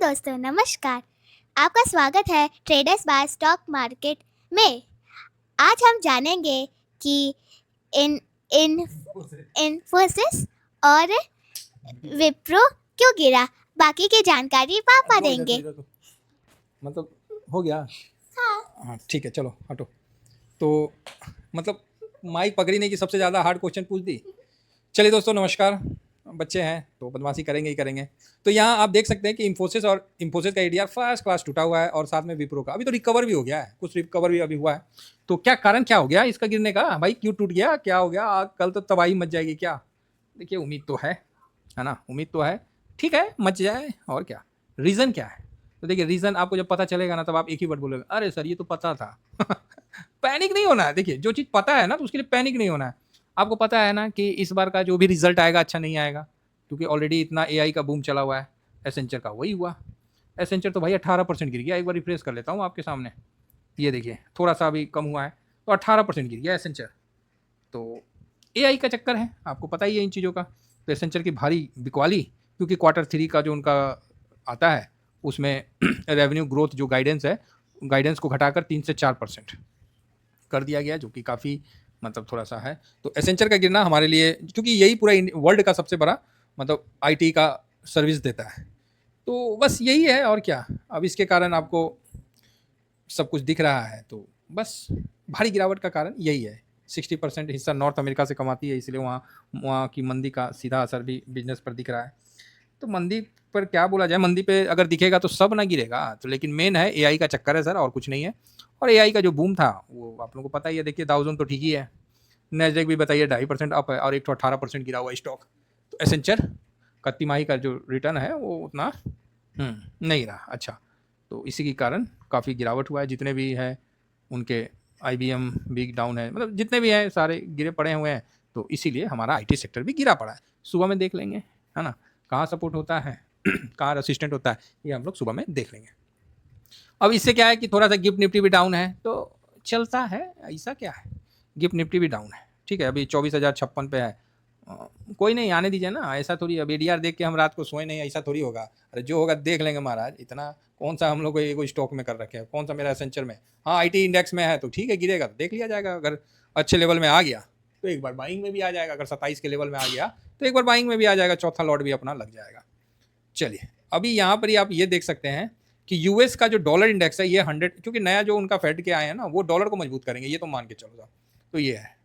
दोस्तों, नमस्कार। आपका स्वागत है ट्रेडर्स बाय स्टॉक मार्केट में। आज हम जानेंगे कि इन इन इन्फोसिस और विप्रो क्यों गिरा। बाकी की जानकारी पापा देंगे। मतलब हो गया। हाँ ठीक है, चलो हटो। तो मतलब माइक पकड़ने की सबसे ज़्यादा हार्ड क्वेश्चन पूछ दी। चलिए दोस्तों, नमस्कार। बच्चे हैं तो बदमाशी करेंगे ही करेंगे। तो यहाँ आप देख सकते हैं कि इन्फोसिस का एडीआर फर्स्ट क्लास टूटा हुआ है और साथ में विप्रो का अभी तो रिकवर भी हो गया है, कुछ रिकवर भी अभी हुआ है। तो क्या कारण क्या हो गया इसका गिरने का? भाई क्यों टूट गया, क्या हो गया? कल तो तबाही मच जाएगी क्या? देखिए, उम्मीद तो है ना, उम्मीद तो है। ठीक है, मच जाए और क्या। रीज़न क्या है? तो देखिए, रीज़न आपको जब पता चलेगा ना, तब आप एक ही वर्ड बोलोगे, अरे सर ये तो पता था। पैनिक नहीं होना है। देखिए, जो चीज़ पता है ना, तो उसके लिए पैनिक नहीं होना है। आपको पता है ना कि इस बार का जो भी रिजल्ट आएगा अच्छा नहीं आएगा, क्योंकि ऑलरेडी इतना एआई का बूम चला हुआ है। एसेंचर का वही हुआ। एसेंचर तो भाई 18% गिर गया। एक बार रिफ्रेश कर लेता हूँ आपके सामने। ये देखिए, थोड़ा सा अभी कम हुआ है, तो 18% गिर गया एसेंचर। तो एआई का चक्कर है, आपको पता ही है इन चीज़ों का। तो एसेंचर की भारी बिकवाली, क्योंकि क्वार्टर 3 का जो उनका आता है, उसमें रेवेन्यू ग्रोथ जो गाइडेंस है, गाइडेंस को घटाकर 3 से 4% कर दिया गया, जो कि काफ़ी मतलब थोड़ा सा है। तो एसेंचर का गिरना हमारे लिए, क्योंकि यही पूरा वर्ल्ड का सबसे बड़ा मतलब आईटी का सर्विस देता है, तो बस यही है और क्या। अब इसके कारण आपको सब कुछ दिख रहा है, तो बस भारी गिरावट का कारण यही है। 60% हिस्सा नॉर्थ अमेरिका से कमाती है, इसलिए वहाँ वहाँ की मंदी का सीधा असर भी बिजनेस पर दिख रहा है। तो मंदी पर क्या बोला जाए, मंदी पे अगर दिखेगा तो सब ना गिरेगा। तो लेकिन मेन है एआई का चक्कर है सर, और कुछ नहीं है। और एआई का जो बूम था वो आप लोगों को पता ही है। देखिए, डाउ जोन तो ठीक ही है, नैस्डैक भी बताइए 2.5% अप है, और एक तो 18% गिरा हुआ स्टॉक। तो एसेंचर का तिमाही का जो रिटर्न है वो उतना नहीं रहा अच्छा। तो इसी के कारण काफ़ी गिरावट हुआ है। जितने भी हैं उनके आईबीएम भी डाउन है, मतलब जितने भी हैं सारे गिरे पड़े हुए हैं। तो इसीलिए हमारा आईटी सेक्टर भी गिरा पड़ा है। सुबह में देख लेंगे, है ना, कहाँ सपोर्ट होता है कहाँ असिस्टेंट होता है, ये हम लोग सुबह में देख लेंगे। अब इससे क्या है कि थोड़ा सा गिफ्ट निफ्टी भी डाउन है, तो चलता है। ऐसा क्या है, गिफ्ट निफ्टी भी डाउन है, ठीक है, अभी 24,056 पे है। कोई नहीं, आने दीजिए ना। ऐसा थोड़ी अब एडीआर देख के हम रात को सोए नहीं, ऐसा थोड़ी होगा। अरे जो होगा देख लेंगे महाराज। इतना कौन सा हम लोग को एगो स्टॉक में कर रखे हैं, कौन सा मेरा एसेंचर में। हाँ, आईटी इंडेक्स में है तो ठीक है, गिरेगा तो देख लिया जाएगा। अगर अच्छे लेवल में आ गया तो एक बार बाइंग में भी आ जाएगा। अगर 27 के लेवल में आ गया तो एक बार बाइंग में भी आ जाएगा, चौथा लॉट भी अपना लग जाएगा। चलिए, अभी यहाँ पर ही आप ये देख सकते हैं कि यूएस का जो डॉलर इंडेक्स है ये 100, क्योंकि नया जो उनका फेड के आए हैं ना, वो डॉलर को मजबूत करेंगे, ये तो मान के चलो साहब। तो ये है।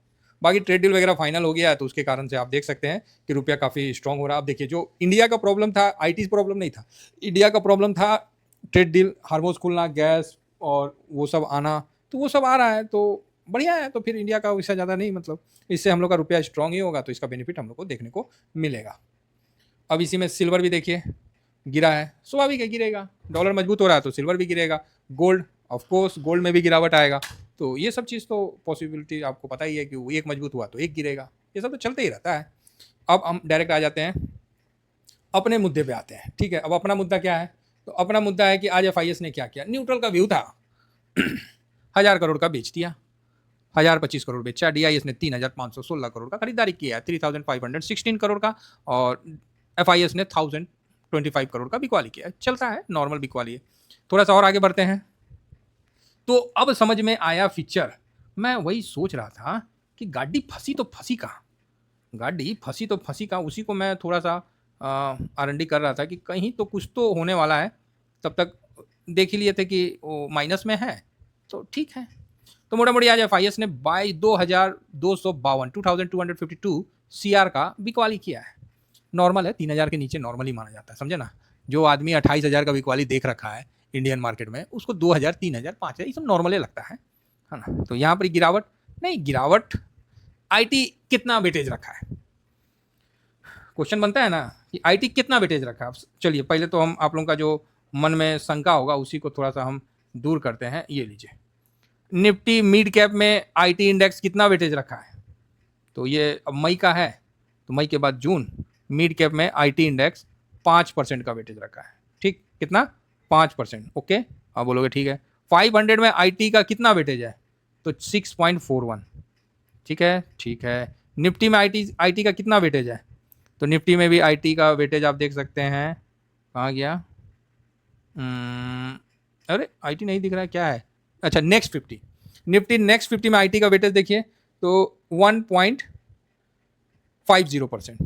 बाकी ट्रेड डील वगैरह फाइनल हो गया है, तो उसके कारण से आप देख सकते हैं कि रुपया काफ़ी स्ट्रांग हो रहा है। आप देखिए, जो इंडिया का प्रॉब्लम था, आईटी प्रॉब्लम नहीं था, इंडिया का प्रॉब्लम था ट्रेड डील, हार्मोज खुलना, गैस और वो सब आना, तो वो सब आ रहा है तो बढ़िया है। तो फिर इंडिया का वैसा ज़्यादा नहीं, मतलब इससे हम लोग का रुपया स्ट्रांग ही होगा, तो इसका बेनिफिट हम लोग को देखने को मिलेगा। अब इसी में सिल्वर भी देखिए गिरा है, स्वाभाविक है गिरेगा। डॉलर मजबूत हो रहा है तो सिल्वर भी गिरेगा। गोल्ड, ऑफ कोर्स गोल्ड में भी गिरावट आएगा। तो ये सब चीज़ तो पॉसिबिलिटी आपको पता ही है कि वो एक मजबूत हुआ तो एक गिरेगा, ये सब तो चलते ही रहता है। अब हम डायरेक्ट आ जाते हैं अपने मुद्दे पे आते हैं, ठीक है। अब अपना मुद्दा क्या है? तो अपना मुद्दा है कि आज एफआईएस ने क्या किया। न्यूट्रल का व्यू था 1,000 करोड़ का बेच दिया, 1,025 करोड़ बेचा। डीआईएस ने 3,516 करोड़ का खरीदारी किया है, 3,516 करोड़ का। और एफआईएस ने 1,025 करोड़ का बिकवाली किया है। चलता है, नॉर्मल बिकवाली है। थोड़ा सा और आगे बढ़ते हैं। तो अब समझ में आया फीचर। मैं वही सोच रहा था कि गाड़ी फंसी तो फंसी कहाँ, गाड़ी फंसी तो फंसी कहाँ। उसी को मैं थोड़ा सा आरएनडी कर रहा था कि कहीं तो कुछ तो होने वाला है। तब तक देख ही लिए थे कि वो माइनस में है, तो ठीक है। तो मोटा मोटी आज एफआईएस ने बाई 2,252 सीआर का बिकवाली किया है। नॉर्मल है, 3,000 के नीचे नॉर्मली माना जाता है, समझे ना। जो आदमी 28,000 का बिकवाली देख रखा है इंडियन मार्केट में, उसको 2,000, 3,000, 5,000 ये सब नॉर्मली लगता है ना। तो यहाँ पर गिरावट नहीं, गिरावट आईटी कितना वेटेज रखा है, क्वेश्चन बनता है ना कि आईटी कितना वेटेज रखा है। चलिए, पहले तो हम आप लोगों का जो मन में शंका होगा उसी को थोड़ा सा हम दूर करते हैं। ये लीजिए, निफ्टी मिड कैप में आईटी इंडेक्स कितना वेटेज रखा है। तो ये अब मई का है, तो मई के बाद जून, मिड कैप में आईटी इंडेक्स 5% का वेटेज रखा है। ठीक, कितना? 5%। ओके, आप बोलोगे ठीक है। 500 में आईटी का कितना वेटेज है? तो 6.41। ठीक है, ठीक है। निफ्टी में आईटी का कितना वेटेज है? तो निफ्टी में भी आईटी का वेटेज आप देख सकते हैं, कहाँ गया, अरे आईटी नहीं दिख रहा है, क्या है? अच्छा, नेक्स्ट 50 निफ्टी नेक्स्ट 50 में आईटी का वेटेज देखिए तो 1.50%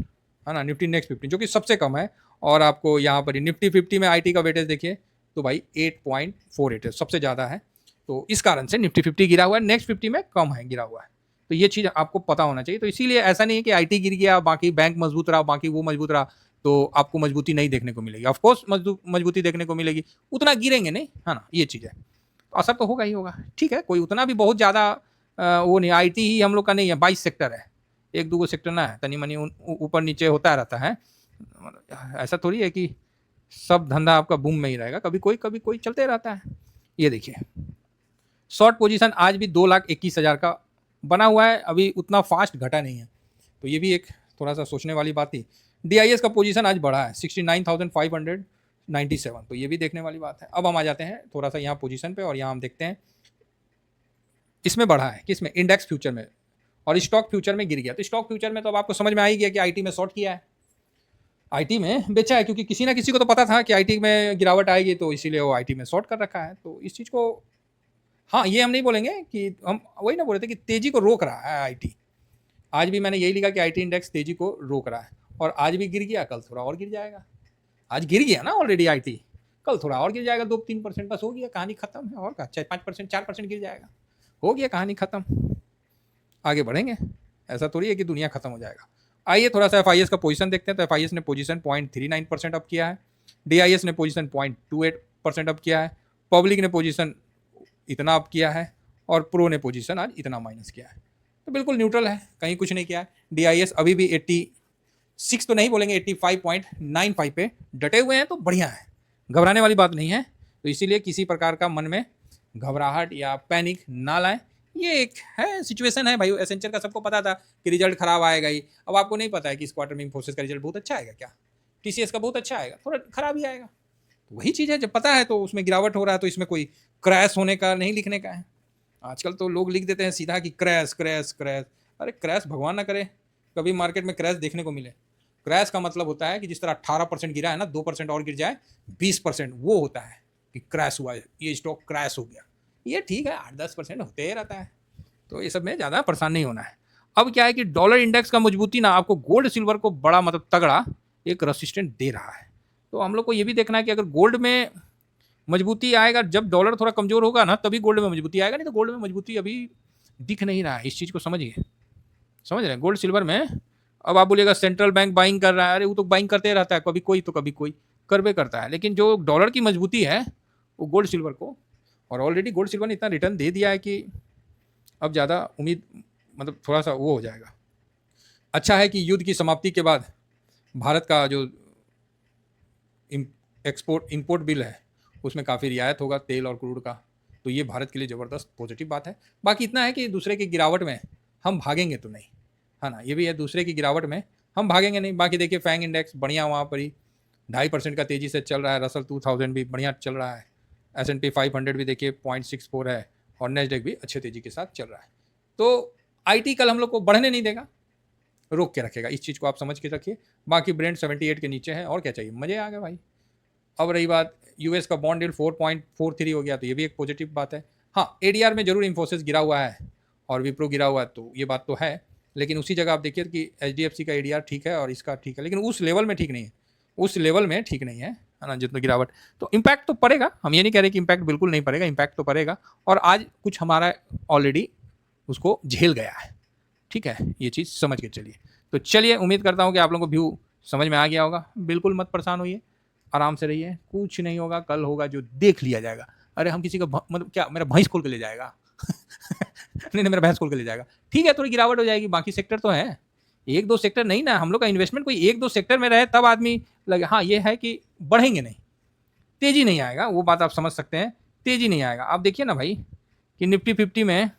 है ना, निफ्टी नेक्स्ट 50 जो कि सबसे कम है। और आपको यहाँ पर निफ्टी 50 में आईटी का वेटेज देखिए तो भाई 8.48 है, सबसे ज़्यादा है। तो इस कारण से निफ्टी 50 गिरा हुआ है, नेक्स्ट 50 में कम है, गिरा हुआ है। तो ये चीज़ आपको पता होना चाहिए। तो इसीलिए ऐसा नहीं है कि आईटी गिर गया बाकी बैंक मजबूत रहा बाकी वो मजबूत रहा तो आपको मजबूती नहीं देखने को मिलेगी। ऑफकोर्स मजबूती देखने को मिलेगी, उतना गिरेंगे नहीं, है ना, ये चीज़ है। तो असर तो होगा ही होगा, ठीक है, कोई उतना भी बहुत ज़्यादा वो नहीं। आईटी ही हम लोग का नहीं है, 22 सेक्टर है, एक दो सेक्टर ना है, तनी मनी ऊपर नीचे होता रहता है। ऐसा थोड़ी है कि सब धंधा आपका बूम में ही रहेगा, कभी कोई चलते रहता है। ये देखिए शॉर्ट पोजीशन आज भी 2,21,000 का बना हुआ है, अभी उतना फास्ट घटा नहीं है। तो ये भी एक थोड़ा सा सोचने वाली बात थी। डीआईएस का पोजीशन आज बढ़ा है 69,597, तो ये भी देखने वाली बात है। अब हम आ जाते हैं थोड़ा सा यहाँ पोजीशन पे और यहाँ हम देखते हैं इसमें बढ़ा है किसमें, इंडेक्स फ्यूचर में, और स्टॉक फ्यूचर में गिर गया। तो स्टॉक फ्यूचर में तो अब आपको समझ में आ ही गया कि आईटी में शॉर्ट किया है, आईटी में बेचा है, क्योंकि किसी ना किसी को तो पता था कि आईटी में गिरावट आएगी, तो इसीलिए वो आईटी में शॉर्ट कर रखा है। तो इस चीज़ को हाँ, ये हम नहीं बोलेंगे कि हम वही ना बोल रहे थे कि तेजी को रोक रहा है आईटी। आज भी मैंने यही लिखा कि आईटी इंडेक्स तेजी को रोक रहा है, और आज भी गिर गया, कल थोड़ा और गिर जाएगा। आज गिर गया ना ऑलरेडी आईटी, कल थोड़ा और गिर जाएगा 2-3%, बस हो गया, कहानी खत्म है। और का 5%, 4% गिर जाएगा, हो गया, कहानी खत्म, आगे बढ़ेंगे। ऐसा थोड़ी है कि दुनिया खत्म हो जाएगा। आइए थोड़ा सा एफआईएस का पोजीशन देखते हैं। तो एफआईएस ने पोजीशन 0.39% अप किया है, डीआईएस ने पोजीशन 0.28% अप किया है, पब्लिक ने पोजीशन इतना अप किया है, और प्रो ने पोजीशन आज इतना माइनस किया है। तो बिल्कुल न्यूट्रल है, कहीं कुछ नहीं किया है। डीआईएस अभी भी 86 तो नहीं बोलेंगे, 85.95 पे डटे हुए हैं, तो बढ़िया है, घबराने वाली बात नहीं है। तो इसीलिए किसी प्रकार का मन में घबराहट या पैनिक ना लाएं। ये एक है सिचुएशन है भाई, एसेंचर का सबको पता था कि रिजल्ट खराब आएगा ही। अब आपको नहीं पता है कि इस क्वार्टर में इंफोसिस का रिजल्ट बहुत अच्छा आएगा क्या, टीसीएस का बहुत अच्छा आएगा, थोड़ा खराब ही आएगा। तो वही चीज़ है, जब पता है तो उसमें गिरावट हो रहा है, तो इसमें कोई क्रैश होने का नहीं लिखने का है। आजकल तो लोग लिख देते हैं सीधा कि क्रैश क्रैश क्रैश। अरे क्रैश भगवान ना करे कभी मार्केट में क्रैश देखने को मिले। क्रैश का मतलब होता है कि जिस तरह 18% गिरा है ना, 2% और गिर जाए 20%, वो होता है कि क्रैश हुआ है, ये स्टॉक क्रैश हो गया। ये ठीक है, 8-10% होते ही रहता है, तो ये सब में ज़्यादा परेशान नहीं होना है। अब क्या है कि डॉलर इंडेक्स का मजबूती ना आपको गोल्ड सिल्वर को बड़ा मतलब तगड़ा एक रसिस्टेंट दे रहा है। तो हम लोग को ये भी देखना है कि अगर गोल्ड में मजबूती आएगा, जब डॉलर थोड़ा कमजोर होगा ना तभी गोल्ड में मजबूती आएगा, नहीं तो गोल्ड में मजबूती अभी दिख नहीं रहा है। इस चीज़ को समझिए, समझ रहे हैं। गोल्ड सिल्वर में अब आप बोलिएगा सेंट्रल बैंक बाइंग कर रहा है, अरे वो तो बाइंग करते रहता है, कभी कोई तो कभी कोई करबे करता है। लेकिन जो डॉलर की मजबूती है वो गोल्ड सिल्वर को, और ऑलरेडी गोल्ड सिल्वर ने इतना रिटर्न दे दिया है कि अब ज़्यादा उम्मीद मतलब थोड़ा सा वो हो जाएगा। अच्छा है कि युद्ध की समाप्ति के बाद भारत का जो एक्सपोर्ट इंपोर्ट बिल है उसमें काफ़ी रियायत होगा तेल और क्रूड का, तो ये भारत के लिए ज़बरदस्त पॉजिटिव बात है। बाकी इतना है कि दूसरे की गिरावट में हम भागेंगे तो नहीं, है ना, ये भी है, दूसरे की गिरावट में हम भागेंगे नहीं। बाकी देखिए फैंग इंडेक्स बढ़िया वहाँ पर ही 2.5% का तेज़ी से चल रहा है, रसल 2000 भी बढ़िया चल रहा है, S&P 500 भी देखिए 0.64 है, और नेस्डेक भी अच्छे तेज़ी के साथ चल रहा है। तो आईटी कल हम लोग को बढ़ने नहीं देगा, रोक के रखेगा, इस चीज़ को आप समझ के रखिए। बाकी ब्रेंड 78 के नीचे है, और क्या चाहिए, मज़े आ गए भाई। अब रही बात यूएस का बॉन्ड यील्ड 4.43 हो गया, तो ये भी एक पॉजिटिव बात है। हाँ, एडीआर में जरूर इंफोसिस गिरा हुआ है और विप्रो गिरा हुआ है, तो ये बात तो है। लेकिन उसी जगह आप देखिए कि एचडीएफसी का एडीआर ठीक है और इसका ठीक है, लेकिन उस लेवल में ठीक नहीं है, उस लेवल में ठीक नहीं है ना, जितना गिरावट। तो इम्पैक्ट तो पड़ेगा, हम ये नहीं कह रहे कि इम्पैक्ट बिल्कुल नहीं पड़ेगा, इम्पैक्ट तो पड़ेगा। और आज कुछ हमारा ऑलरेडी उसको झेल गया है, ठीक है, ये चीज़ समझ के चलिए। तो चलिए, उम्मीद करता हूँ कि आप लोगों को व्यू समझ में आ गया होगा। बिल्कुल मत परेशान होइए, आराम से रहिए, कुछ नहीं होगा, कल होगा जो देख लिया जाएगा। अरे हम किसी का मतलब क्या मेरा भैंस खोल के ले जाएगा नहीं नहीं, मेरा भैंस खोल के ले जाएगा, ठीक है, थोड़ी गिरावट हो जाएगी, बाकी सेक्टर तो है, 1-2 सेक्टर नहीं ना, हम लोग का इन्वेस्टमेंट कोई 1-2 सेक्टर में रहे तब आदमी लगे। हाँ, ये है कि बढ़ेंगे नहीं, तेजी नहीं आएगा, वो बात आप समझ सकते हैं, तेजी नहीं आएगा। आप देखिए ना भाई कि निफ्टी 50 में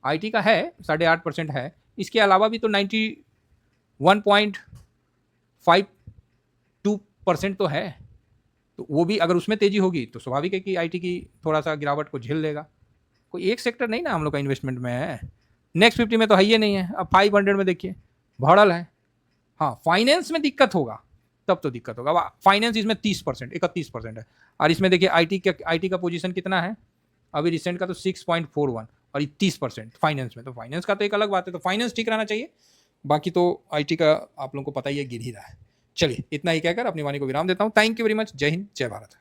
आईटी का है 8.5% है, इसके अलावा भी तो 91.52% तो है, तो वो भी अगर उसमें तेजी होगी तो स्वाभाविक है कि आईटी की थोड़ा सा गिरावट को झेल लेगा। कोई एक सेक्टर नहीं ना हम लोग का इन्वेस्टमेंट में है, नेक्स्ट 50 में तो है ही नहीं है। अब 500 में देखिए भड़ल है। हाँ, फाइनेंस में दिक्कत होगा, तब तो दिक्कत होगा। अब फाइनेंस इसमें 30%, 31% है, और इसमें देखिए आईटी का पोजीशन कितना है अभी रिसेंट का, तो 6.41 और 30% फाइनेंस में, तो फाइनेंस का तो एक अलग बात है, तो फाइनेंस ठीक रहना चाहिए। बाकी तो आईटी का आप लोगों को पता ही है, गिर ही रहा है। चलिए इतना ही कहकर अपनी वाणी को विराम देता हूँ। Thank you very much. जय हिंद, जय भारत।